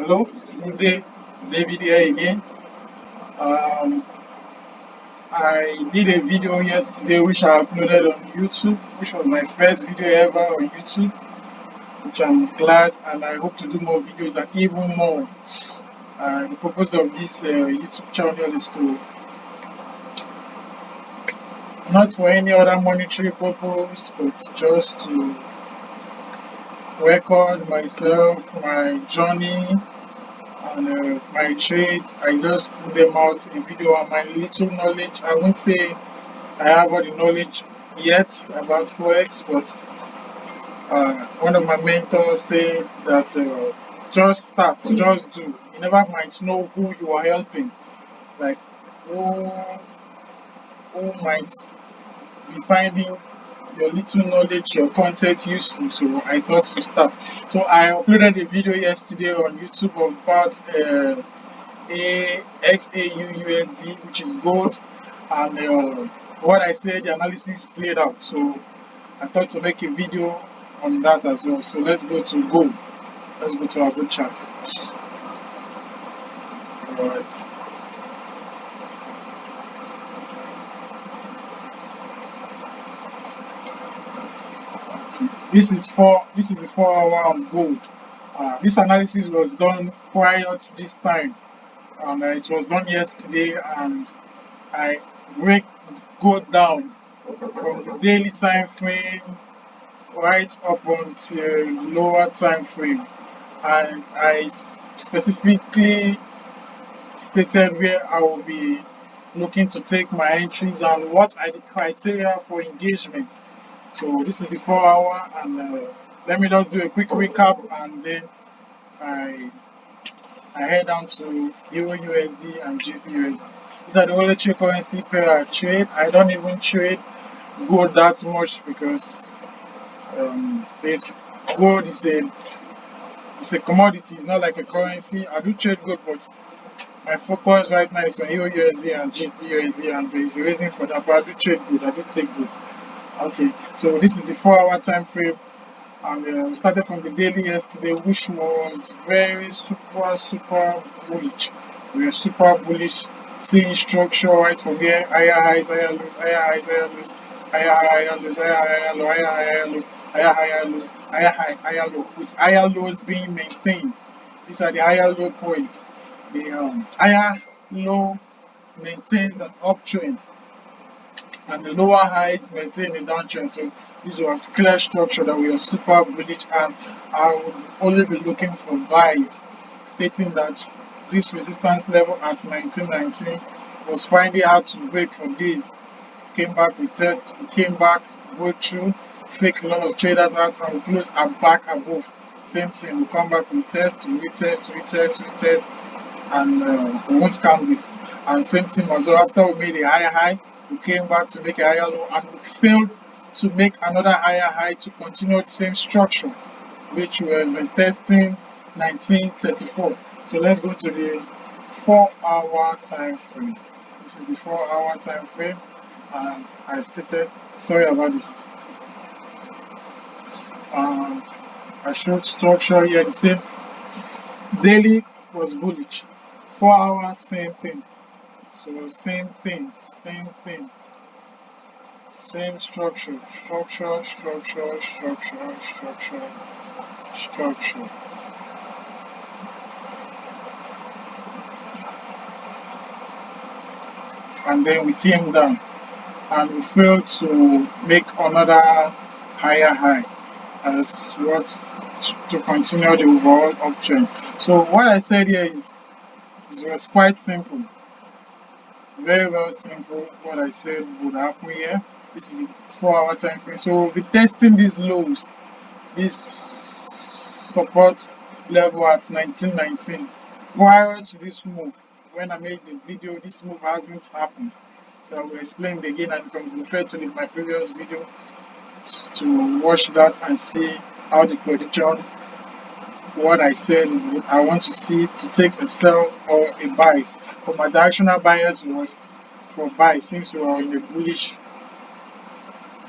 Hello, good day, David here again. Um, I did a video yesterday which I uploaded on YouTube, which was my first video ever on YouTube, which I'm glad, and I hope to do more videos and even more. The purpose of this YouTube channel is to, not for any other monetary purpose, but just to record myself, my journey, and my trades. I just put them out in video and my little knowledge. I won't say I have all the knowledge yet about Forex, but one of my mentors said that just start, just do. You never might know who you are helping, like who might be finding your little knowledge, your content useful. So I thought to start. So I uploaded a video yesterday on YouTube about XAUUSD, which is gold, and what I said, the analysis played out. So I thought to make a video on that as well. So let's go to gold. Let's go to our good chart. All right. This is the 4 hour on gold. This analysis was done prior to this time, and it was done yesterday. And I break gold down from the daily time frame right up until lower time frame, and I specifically stated where I will be looking to take my entries and what are the criteria for engagement. So this is the 4 hour, and let me just do a quick recap, and then I head down to Euro USD and GBP USD. These are the only two currency pair I trade. I don't even trade gold that much because gold is a commodity. It's not like a currency. I do trade gold, but my focus right now is on Euro USD and GBP USD, and there is a reason for that. But I do trade gold. I do take gold. Okay, so this is the 4 hour time frame, and we started from the daily yesterday, which was very super bullish. We were super bullish, seeing structure right from here: higher highs, higher lows, higher highs, higher lows, higher high, higher lows, higher high, higher low, higher high, higher low, higher high, higher low, higher high, higher low, with higher lows being maintained. These are the higher low points. The higher low maintains an uptrend, and the lower highs maintain a downtrend. So this was clear structure that we are super bullish, and I would only be looking for buys, stating that this resistance level at 1919 was finally hard to break for days. Came back, we test, we came back, broke through, fake a lot of traders out, and we close and back above. Same thing, we come back, we test, we retest, retest, retest, and we won't count this. And same thing as well, after we made a higher high, we came back to make a higher low, and we failed to make another higher high to continue the same structure, which we have been testing 1934. So let's go to the 4 hour time frame. This is the 4 hour time frame, and I stated, sorry about this. I showed structure here, the same. Daily was bullish, 4 hours same thing. So same thing, same thing, same structure, structure, structure, structure, structure, structure. And then we came down and we failed to make another higher high as what to continue the overall uptrend. So what I said here is it was quite simple, very well simple. What I said would happen here. This is the 4 hour time frame. So we'll be testing these lows, this support level at 1919. Prior to this move, when I made the video, this move hasn't happened. So I will explain it again, and you can refer to my previous video to watch that and see how the prediction, what I said I want to see to take a sell or a buy. But my directional bias was for buy, since we are in a bullish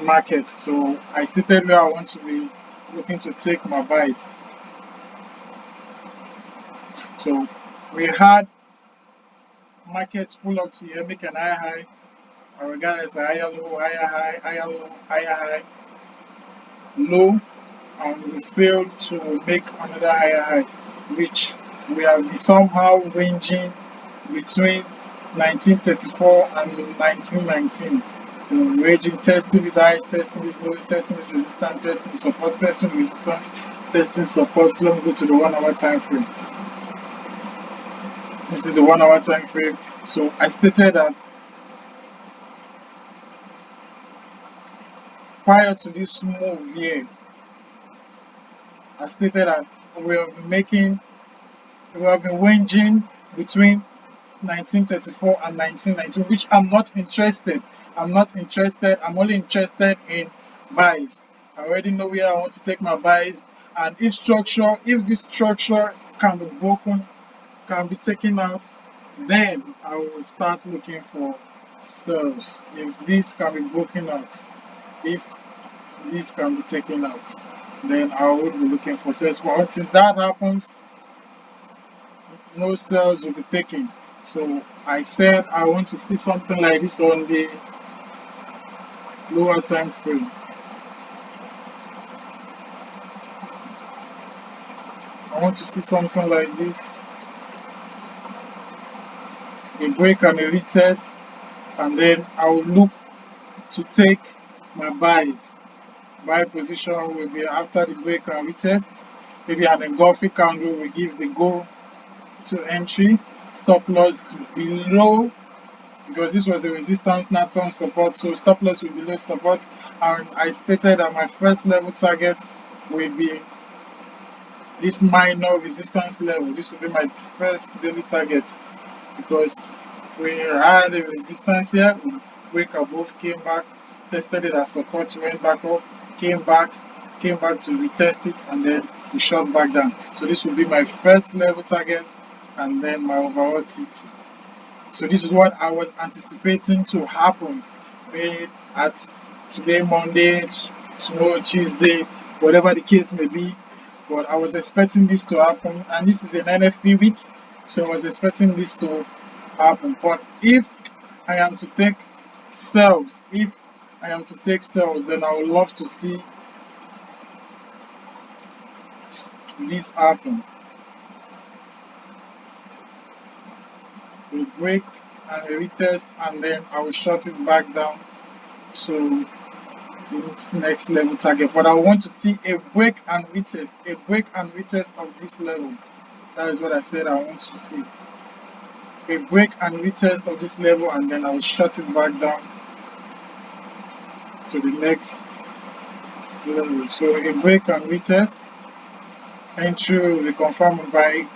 market. So I stated where I want to be looking to take my buys. So we had markets pull up to here, make an higher high, regardless a higher low, higher high, higher low, higher high, low, and we failed to make another higher high, which we have been somehow ranging between 1934 and 1919. Ranging, testing is highs, testing is low, testing is resistance, testing is support, testing resistance, testing support. So let me go to the 1 hour time frame. This is the 1 hour time frame. So I stated that prior to this move here, I stated that we have been ranging between 1934 and 1919, which I'm not interested. I'm not interested. I'm only interested in buys. I already know where I want to take my buys, and if this structure can be broken, can be taken out, then I will start looking for sells. If this can be broken out, if this can be taken out, then I would be looking for sales. But until that happens, no sales will be taken. So I said I want to see something like this on the lower time frame. I want to see something like this, a break and a retest, and then I will look to take my buys. Buy position will be after the break and retest. Maybe an engulfing candle will give the go to entry. Stop loss below, because this was a resistance, not on support, so stop loss will be below support. And I stated that my first level target will be this minor resistance level. This will be my first daily target, because we had a resistance here, we break above, came back, tested it as support, went back up, came back to retest it, and then we shot back down. So this will be my first level target, and then my overall TP. So this is what I was anticipating to happen, be it at today Monday, tomorrow Tuesday, whatever the case may be. But I was expecting this to happen, and this is an NFP week, so I was expecting this to happen. But if I am to take sales, then I would love to see this happen. We break and we retest, and then I will shut it back down to the next level target. But I want to see a break and retest, of this level. That is what I said I want to see. A break and retest of this level, and then I will shut it back down to the next level. So a break and retest, entry will be confirmed by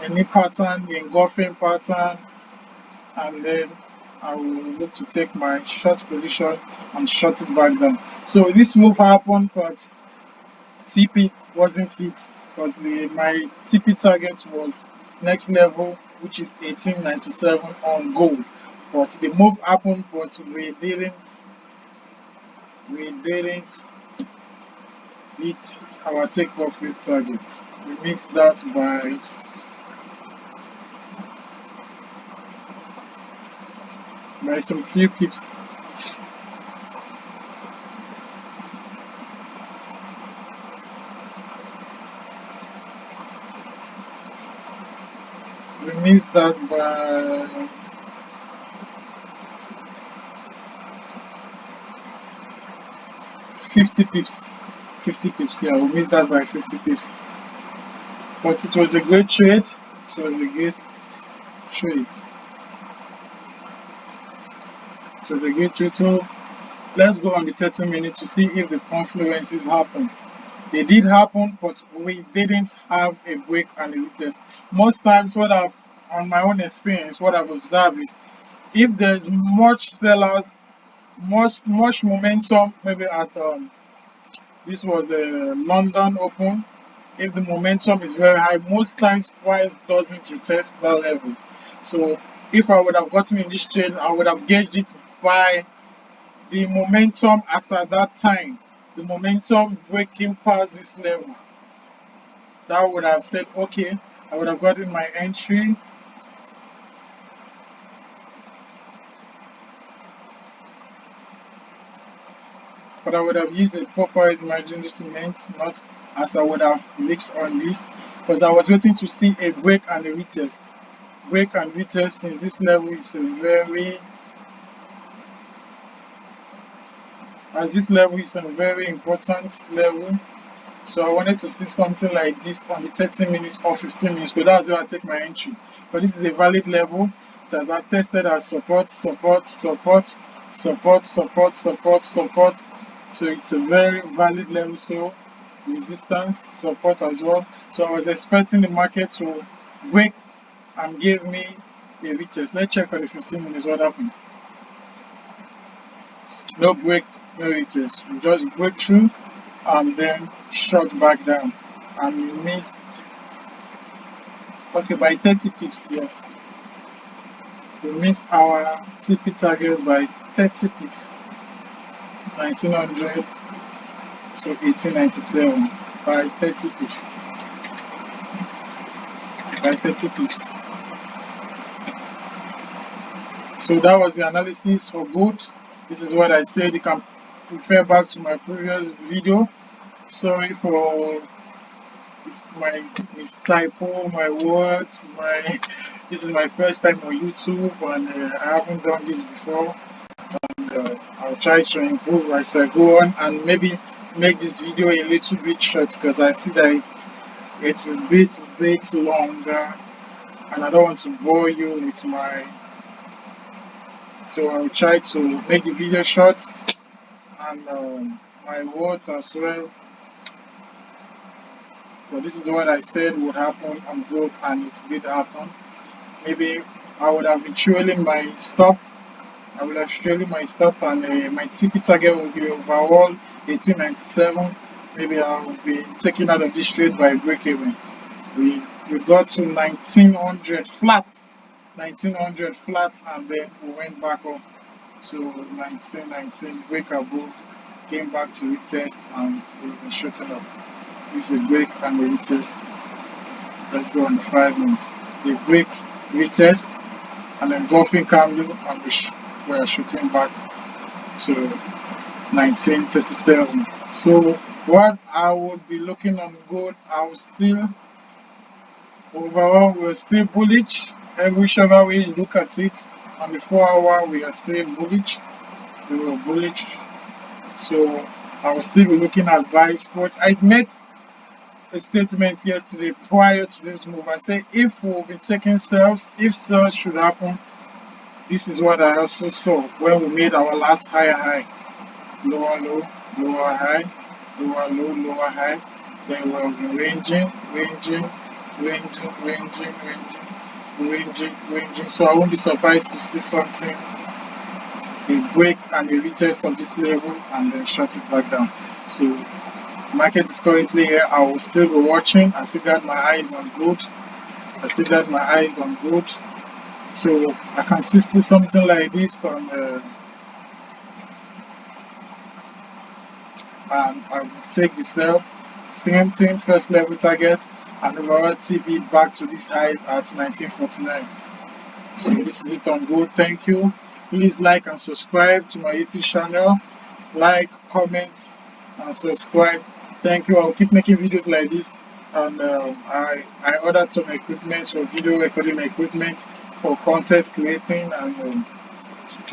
any pattern, the engulfing pattern, and then I will look to take my short position and shut it back down. So this move happened, but TP wasn't hit, because my TP target was next level, which is 1897 on gold. But the move happened, but we didn't hit our take profit target. We missed that by some few pips. We missed that by 50 pips. 50 pips, yeah, we missed that by 50 pips. But it was a great trade. It was a great trade. So let's go on the 30 minutes to see if the confluences happen. They did happen, but we didn't have a break and a retest. Most times, on my own experience, what I've observed is, if there's much sellers, much momentum, maybe at this was a London Open. If the momentum is very high, most times price doesn't retest that level. So if I would have gotten in this trade, I would have gauged it by the momentum as at that time, the momentum breaking past this level. That would have said, okay, I would have gotten my entry. But I would have used a proper margin instrument, not as I would have mixed on this, because I was waiting to see a break and a retest. Break and retest since this level is a very, as this level is a very important level. So I wanted to see something like this on the 30 minutes or 15 minutes, because that's where I take my entry. But this is a valid level that I tested as support, support, support, support, support, support, support. So it's a very valid level. So resistance, support as well. So I was expecting the market to break and give me a retest. Let's check on the 15 minutes what happened. No break, no retest. We just break through and then shot back down. And we missed, okay, by 30 pips, yes. We missed our TP target by 30 pips. 1900 to 1897 by 30 pips. By 30 pips. So that was the analysis for gold. This is what I said. You can refer back to my previous video. Sorry for my mistypo, my words, this is my first time on YouTube, and I haven't done this before. And I'll try to improve as I go on, and maybe make this video a little bit short, because I see that it's a bit longer, and I don't want to bore you with my. So I'll try to make the video short, and my words as well. So this is what I said would happen on gold, and it did happen. Maybe I would have been trailing my stop. I would have trailing my stop, and my TP target will be overall 1897. Maybe I will be taken out of this trade by break even. We got to 1900 flat, 1900 flat, and then we went back up to 1919 break above, came back to retest, and we've been shooting up. This is a break and a retest. Let's go on the 5 minutes. The break, retest, and then engulfing candle, and we are shooting back to 1937. So what I would be looking on gold, I will still, overall we're still bullish. Whichever way you look at it, on the 4 hour we are still bullish. We were bullish. So I will still be looking at buy spots. I made a statement yesterday prior to this move. I said if we'll be taking sales, if sales should happen, this is what I also saw when we made our last higher high. Lower low, lower high, lower low, lower high. Then we'll be ranging, ranging, ranging, ranging, ranging, ranging, ranging. So I won't be surprised to see something, a break and a retest of this level, and then shut it back down. So market is currently here. I will still be watching. I still got my eyes on gold. I still got my eyes on gold. So I can see something like this on and I will take the sell. Same thing, first level target, and overall TV back to this high at 1949. So this is it on gold. Thank you. Please like and subscribe to my YouTube channel. Like, comment, and subscribe. Thank you. I'll keep making videos like this, and I ordered some equipment for video recording equipment for content creating, and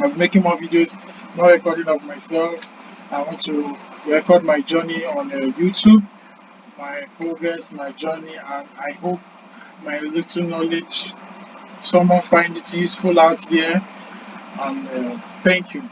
I'll be making more videos, more recording of myself. I want to record my journey on YouTube, my progress, my journey, and I hope my little knowledge someone find it useful out there. And thank you.